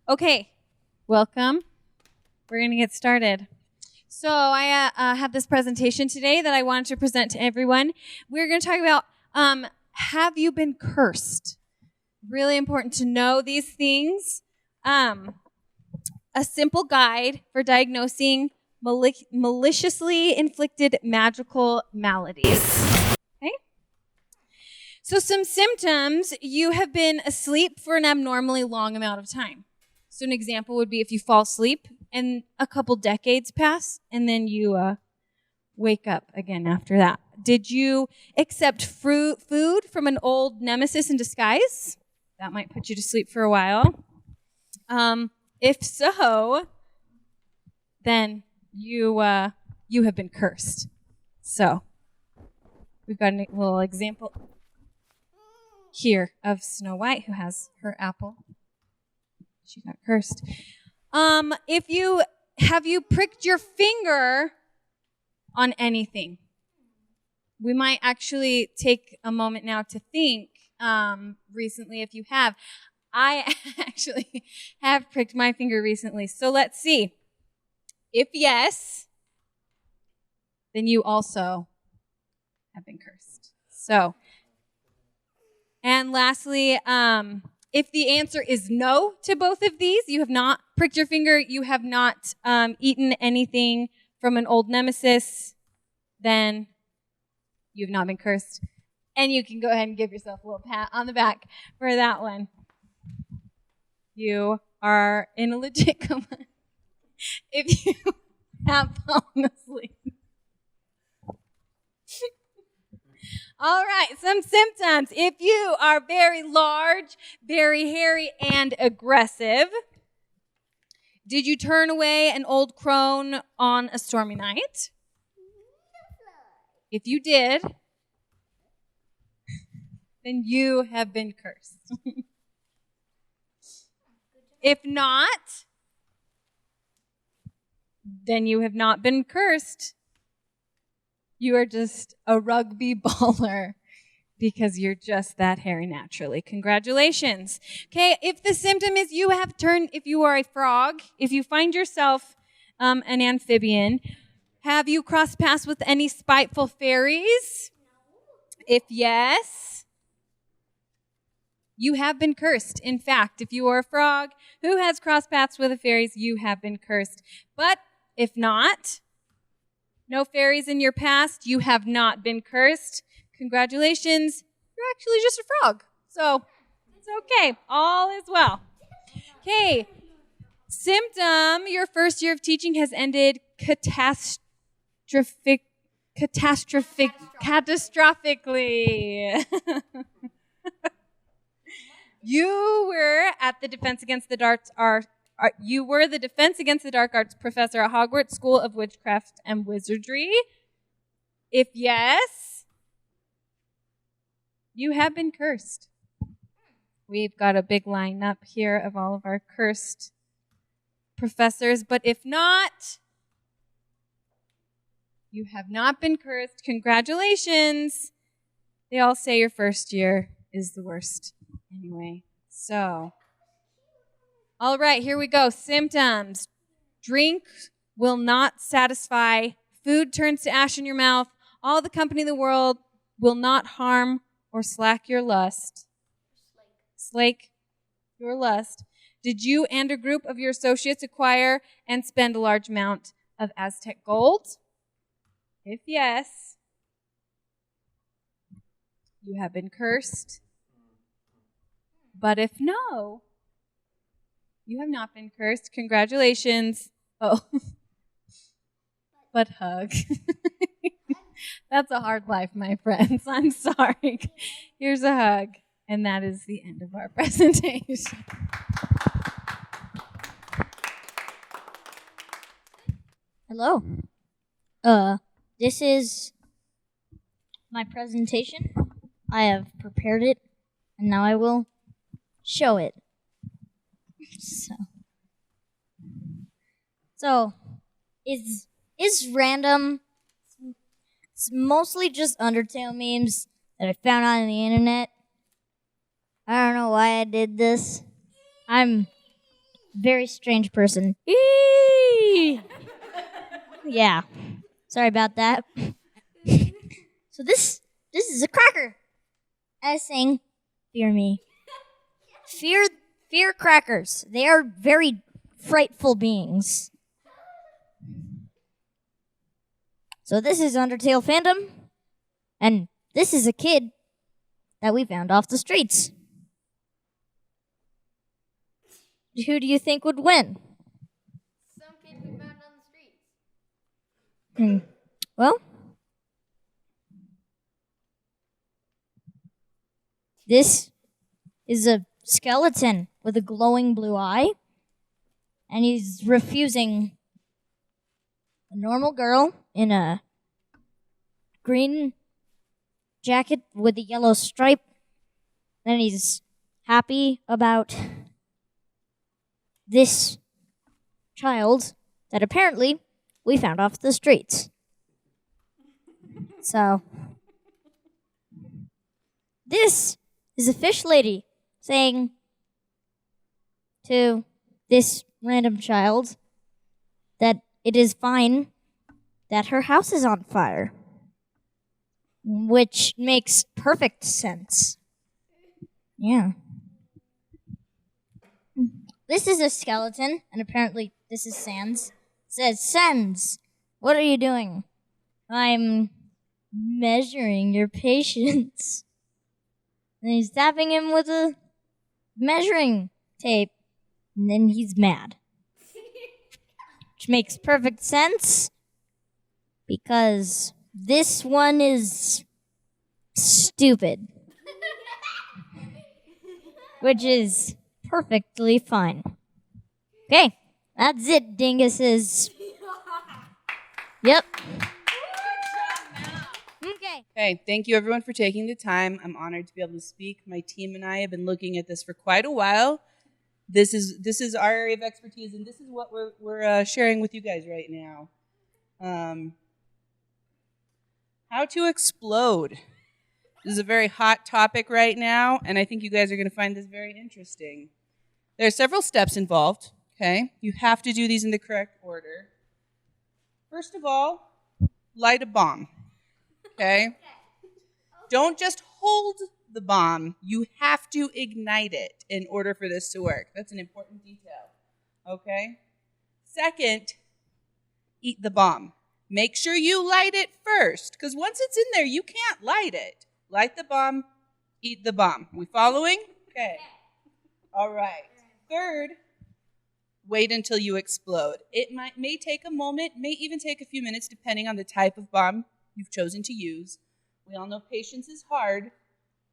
Okay, welcome. We're going to get started. So I have this presentation today that I wanted to present to everyone. We're going to talk about have you been cursed? Really important to know these things. A simple guide for diagnosing maliciously inflicted magical maladies. Okay? So some symptoms: you have been asleep for an abnormally long amount of time. So an example would be if you fall asleep and a couple decades pass and then you wake up again after that. Did you accept food from an old nemesis in disguise? That might put you to sleep for a while. If so, then you have been cursed. So we've got a little example here of Snow White who has her apple. She got cursed. Have you pricked your finger on anything? We might actually take a moment now to think recently if you have. I actually have pricked my finger recently. So let's see. If yes, then you also have been cursed. So, and lastly, if the answer is no to both of these, you have not pricked your finger, you have not eaten anything from an old nemesis, then you've not been cursed. And you can go ahead and give yourself a little pat on the back for that one. You are in a legit coma if you have fallen asleep. All right, some symptoms. If you are very large, very hairy, and aggressive, did you turn away an old crone on a stormy night? If you did, then you have been cursed. If not, then you have not been cursed. You are just a rugby baller because you're just that hairy naturally. Congratulations. Okay, if the symptom is if you are a frog, if you find yourself an amphibian, have you crossed paths with any spiteful fairies? If yes, you have been cursed. In fact, if you are a frog who has crossed paths with the fairies, you have been cursed. But if not, no fairies in your past, you have not been cursed. Congratulations, you're actually just a frog. So it's okay. All is well. Okay. Symptom: your first year of teaching has ended catastrophically. You were the Defense Against the Dark Arts professor at Hogwarts School of Witchcraft and Wizardry. If yes, you have been cursed. We've got a big lineup here of all of our cursed professors, but if not, you have not been cursed. Congratulations. They all say your first year is the worst anyway. So, all right, here we go. Symptoms: drink will not satisfy. Food turns to ash in your mouth. All the company in the world will not harm or slake your lust. Slake your lust. Did you and a group of your associates acquire and spend a large amount of Aztec gold? If yes, you have been cursed. But if no, you have not been cursed. Congratulations. Oh, but hug. That's a hard life, my friends. I'm sorry. Here's a hug. And that is the end of our presentation. Hello. This is my presentation. I have prepared it, and now I will show it. So is random. It's mostly just Undertale memes that I found on the internet. I don't know why I did this. I'm very strange person. Eee! Yeah. Sorry about that. So this is a cracker. I was saying, fear me. Fear crackers. They are very frightful beings. So this is Undertale fandom, and this is a kid that we found off the streets. Who do you think would win? Some kid we found on the streets. Well, this is a skeleton with a glowing blue eye, and he's refusing a normal girl in a green jacket with a yellow stripe, and he's happy about this child that apparently we found off the streets. So, this is a fish lady saying to this random child that it is fine that her house is on fire, which makes perfect sense. Yeah. This is a skeleton, and apparently this is Sans. It says, Sans, what are you doing? I'm measuring your patience. And he's tapping him with a measuring tape, and then he's mad. Which makes perfect sense, because this one is stupid. Which is perfectly fine. Okay, that's it, dinguses. Yep. Okay. Okay, thank you everyone for taking the time. I'm honored to be able to speak. My team and I have been looking at this for quite a while. This is our area of expertise, and this is what we're sharing with you guys right now. How to explode. This is a very hot topic right now, and I think you guys are going to find this very interesting. There are several steps involved, okay? You have to do these in the correct order. First of all, light a bomb, okay? Don't just hold the bomb. You have to ignite it in order for this to work. That's an important detail, okay? Second, eat the bomb. Make sure you light it first, because once it's in there, you can't light it. Light the bomb, eat the bomb. We following? Okay. All right. Third, wait until you explode. It may take a moment, may even take a few minutes, depending on the type of bomb you've chosen to use. We all know patience is hard.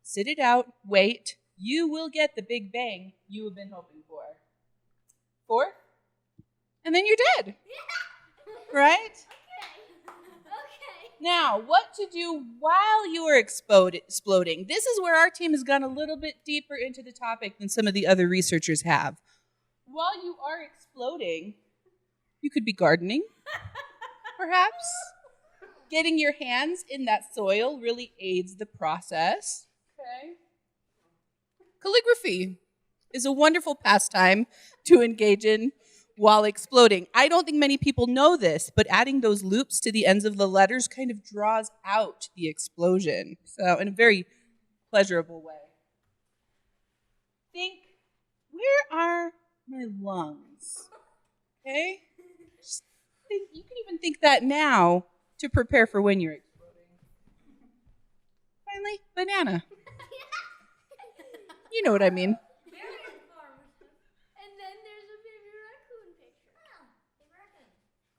Sit it out, wait. You will get the big bang you have been hoping for. Fourth, and then you're dead. Right? Now, what to do while you are exploding? This is where our team has gone a little bit deeper into the topic than some of the other researchers have. While you are exploding, you could be gardening, perhaps. Getting your hands in that soil really aids the process. Okay. Calligraphy is a wonderful pastime to engage in while exploding. I don't think many people know this, but adding those loops to the ends of the letters kind of draws out the explosion. So in a very pleasurable way. Think, where are my lungs? Okay? Just think, you can even think that now to prepare for when you're exploding. Finally, banana. You know what I mean.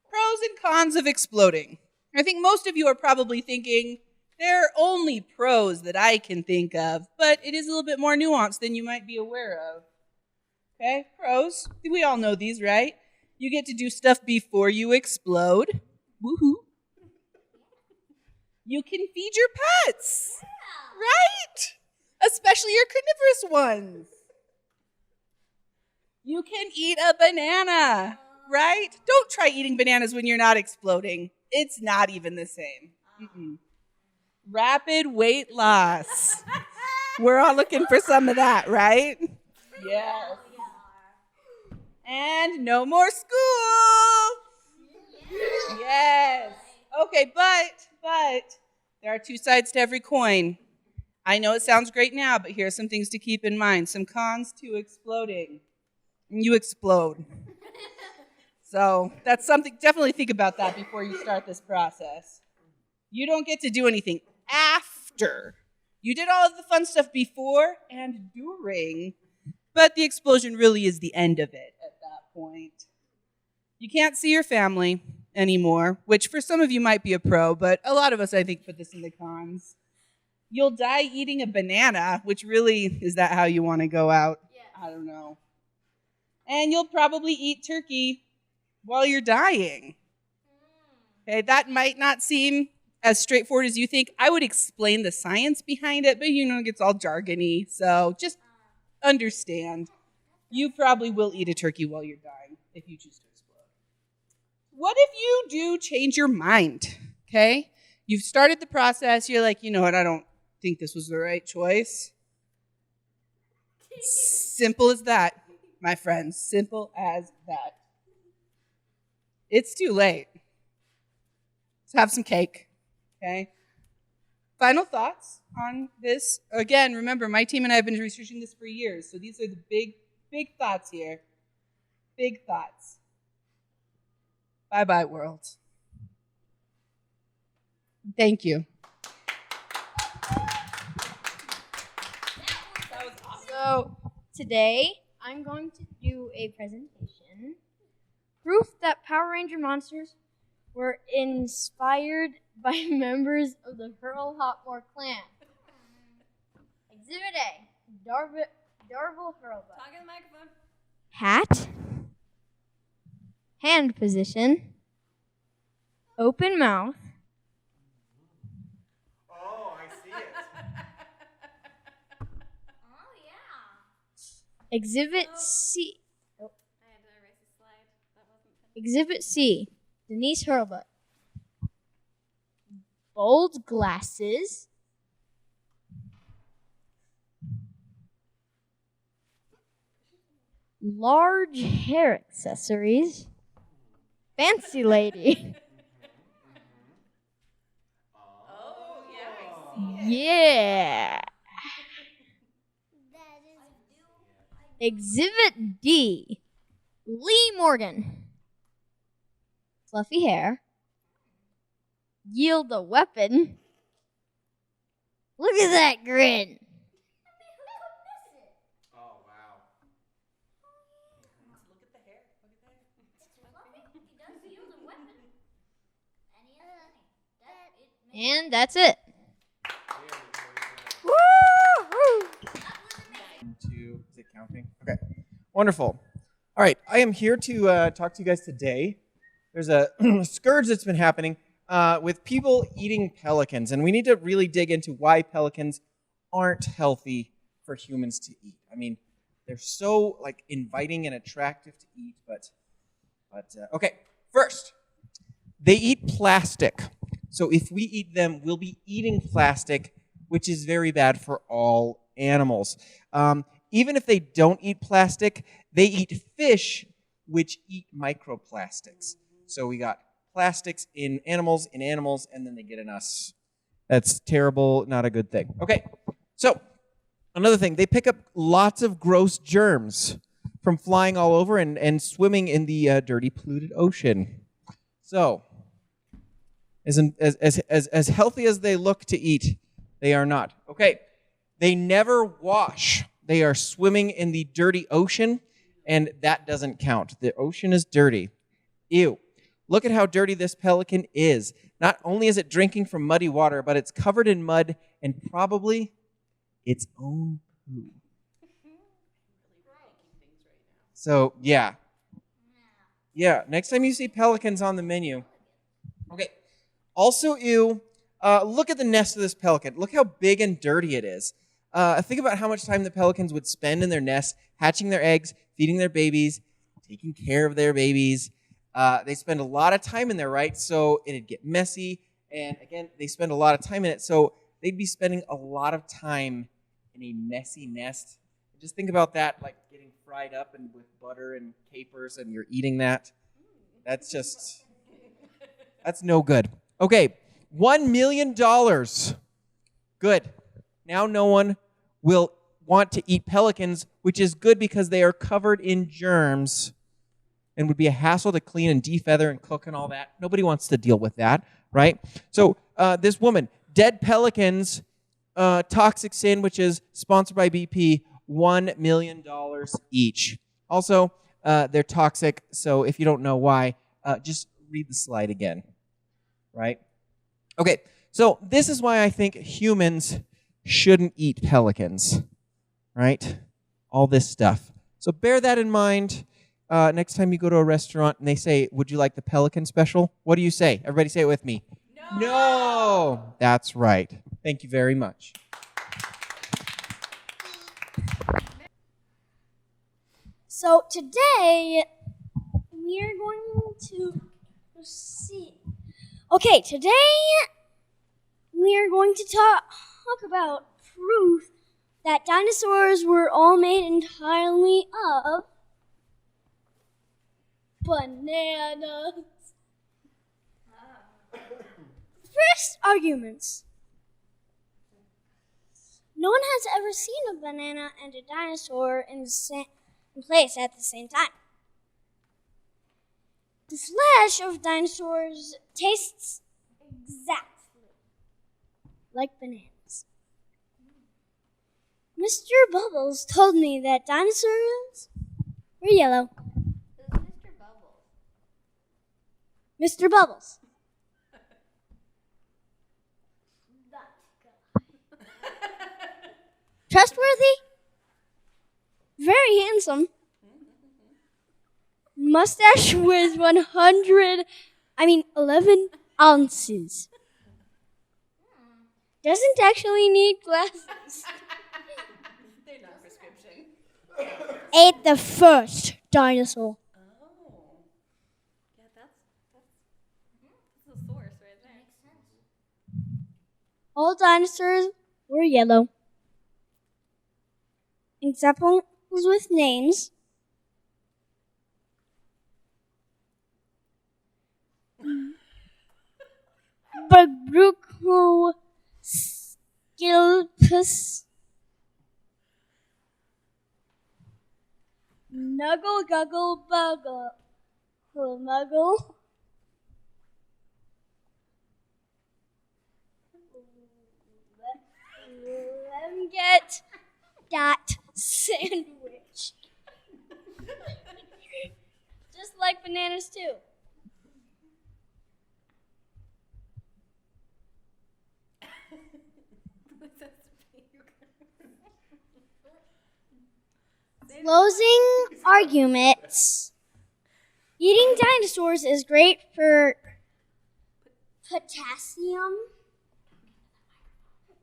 Pros and cons of exploding. I think most of you are probably thinking, there are only pros that I can think of, but it is a little bit more nuanced than you might be aware of. Okay, pros. We all know these, right? You get to do stuff before you explode. Woohoo. You can feed your pets. Right? Especially your carnivorous ones. You can eat a banana. Right? Don't try eating bananas when you're not exploding. It's not even the same. Rapid weight loss. We're all looking for some of that, right? Yes. and no more school. Yes. Okay, but there are two sides to every coin. I know it sounds great now, but here are some things to keep in mind. Some cons to exploding. You explode. So that's something, definitely think about that before you start this process. You don't get to do anything after. You did all of the fun stuff before and during, but the explosion really is the end of it at that point. You can't see your family anymore, which for some of you might be a pro, but a lot of us, I think, put this in the cons. You'll die eating a banana, which really, is that how you want to go out? Yeah. I don't know. And you'll probably eat turkey while you're dying. Okay, that might not seem as straightforward as you think. I would explain the science behind it, but it gets all jargony, so just understand. You probably will eat a turkey while you're dying if you choose to explode. What if you do change your mind? Okay? You've started the process, you're like, you know what, I don't think this was the right choice. Simple as that, my friends. Simple as that. It's too late. Let's have some cake. Okay? Final thoughts on this. Again, remember, my team and I have been researching this for years, so these are the big thoughts here. Big thoughts. Bye-bye, world. Thank you. So today I'm going to do a presentation. Proof that Power Ranger monsters were inspired by members of the Hurl Hotmore clan. Exhibit A, Darvel Hurlbutt. Talk in the microphone. Hat, hand position, open mouth, Oh, I see it. Exhibit C. I had to erase the slide. That wasn't finished. Exhibit C, Denise Hurlbutt. Bold glasses, large hair accessories, fancy lady. Oh, yeah, I see. Yeah. Exhibit D, Lee Morgan. Fluffy hair. Yield a weapon. Look at that grin. Oh, wow. Look at the hair. And that's it. Is it counting? Okay. Wonderful. All right. I am here to talk to you guys today. There's a scourge that's been happening with people eating pelicans, and we need to really dig into why pelicans aren't healthy for humans to eat. I mean, they're so inviting and attractive to eat, but okay. First, they eat plastic. So if we eat them, we'll be eating plastic, which is very bad for all animals. Even if they don't eat plastic, they eat fish, which eat microplastics. So we got plastics in animals, and then they get in us. That's terrible, not a good thing. Okay, so another thing, they pick up lots of gross germs from flying all over and swimming in the dirty, polluted ocean. So, as healthy as they look to eat, they are not. Okay, they never wash. They are swimming in the dirty ocean, and that doesn't count. The ocean is dirty. Ew. Look at how dirty this pelican is. Not only is it drinking from muddy water, but it's covered in mud and probably its own poo. So, yeah. Yeah, next time you see pelicans on the menu. Okay. Also, ew, look at the nest of this pelican. Look how big and dirty it is. Think about how much time the pelicans would spend in their nest, hatching their eggs, feeding their babies, taking care of their babies. They spend a lot of time in there, right? So it'd get messy. And again, they spend a lot of time in it. So they'd be spending a lot of time in a messy nest. Just think about that, like getting fried up and with butter and capers, and you're eating that. That's no good. Okay, $1 million. Good. Now no one will want to eat pelicans, which is good because they are covered in germs and would be a hassle to clean and defeather and cook and all that. Nobody wants to deal with that, right? So this woman, Dead Pelicans, Toxic Sandwiches, sponsored by BP, $1 million each. Also, they're toxic, so if you don't know why, just read the slide again, right? Okay, so this is why I think humans shouldn't eat pelicans, right? All this stuff. So bear that in mind. Next time you go to a restaurant and they say, would you like the pelican special? What do you say? Everybody say it with me. No! That's right. Thank you very much. So today we are going to see. Okay, today we are going to talk about proof that dinosaurs were all made entirely of bananas. First arguments. No one has ever seen a banana and a dinosaur in place at the same time. The flesh of dinosaurs tastes exactly like bananas. Mr. Bubbles told me that dinosaurs were yellow. Who's Mr. Bubbles? Mr. Bubbles. Trustworthy. Very handsome. Mustache with 11 ounces. Doesn't actually need glasses. They're not prescription. Ate the first dinosaur. Oh. Yeah, that's a source right there. Makes sense. All dinosaurs were yellow. Examples with names. Bagruco Skilpus. Nuggle Guggle Buggle. Muggle. Let me get that sandwich. Just like bananas too. Closing arguments. Eating dinosaurs is great for potassium.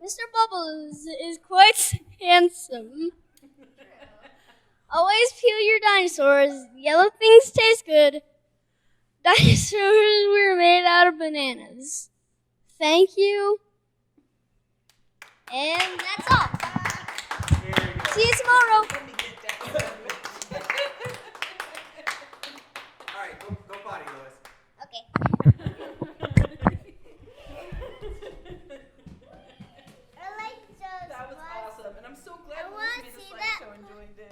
Mr. Bubbles is quite handsome. Always peel your dinosaurs. Yellow things taste good. Dinosaurs were made out of bananas. Thank you. And that's all. See you tomorrow.